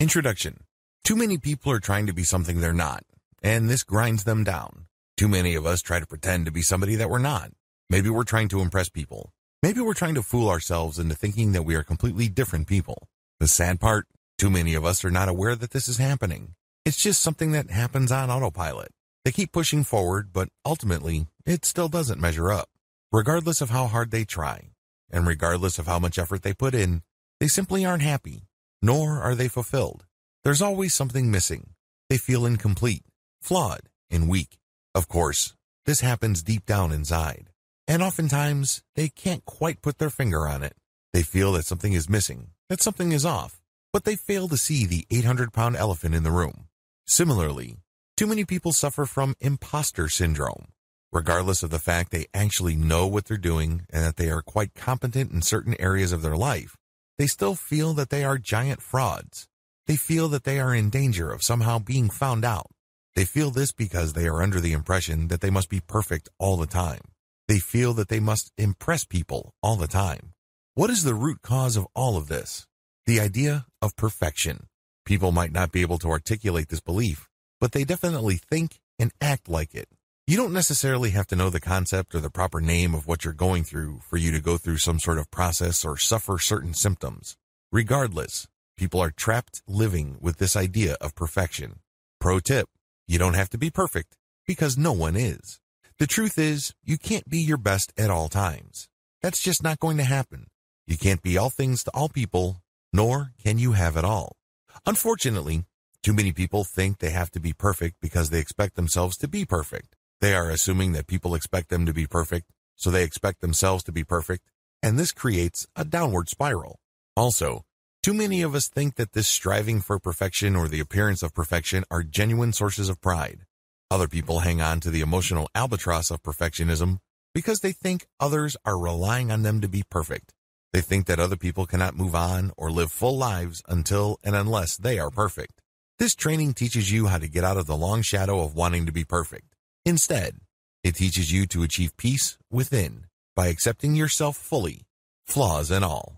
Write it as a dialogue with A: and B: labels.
A: Introduction. Too many people are trying to be something they're not, and this grinds them down. Too many of us try to pretend to be somebody that we're not. Maybe we're trying to impress people. Maybe we're trying to fool ourselves into thinking that we are completely different people. The sad part, too many of us are not aware that this is happening. It's just something that happens on autopilot. They keep pushing forward, but ultimately, it still doesn't measure up. Regardless of how hard they try, and regardless of how much effort they put in, they simply aren't happy, nor are they fulfilled. There's always something missing. They feel incomplete, flawed, and weak. Of course, this happens deep down inside, and oftentimes, they can't quite put their finger on it. They feel that something is missing, that something is off, but they fail to see the 800-pound elephant in the room. Similarly, too many people suffer from imposter syndrome. Regardless of the fact they actually know what they're doing and that they are quite competent in certain areas of their life, they still feel that they are giant frauds. They feel that they are in danger of somehow being found out. They feel this because they are under the impression that they must be perfect all the time. They feel that they must impress people all the time. What is the root cause of all of this? The idea of perfection. People might not be able to articulate this belief, but they definitely think and act like it. You don't necessarily have to know the concept or the proper name of what you're going through for you to go through some sort of process or suffer certain symptoms. Regardless, people are trapped living with this idea of perfection. Pro tip, you don't have to be perfect because no one is. The truth is, you can't be your best at all times. That's just not going to happen. You can't be all things to all people, nor can you have it all. Unfortunately, too many people think they have to be perfect because they expect themselves to be perfect. They are assuming that people expect them to be perfect, so they expect themselves to be perfect, and this creates a downward spiral. Also, too many of us think that this striving for perfection or the appearance of perfection are genuine sources of pride. Other people hang on to the emotional albatross of perfectionism because they think others are relying on them to be perfect. They think that other people cannot move on or live full lives until and unless they are perfect. This training teaches you how to get out of the long shadow of wanting to be perfect. Instead, it teaches you to achieve peace within by accepting yourself fully, flaws and all.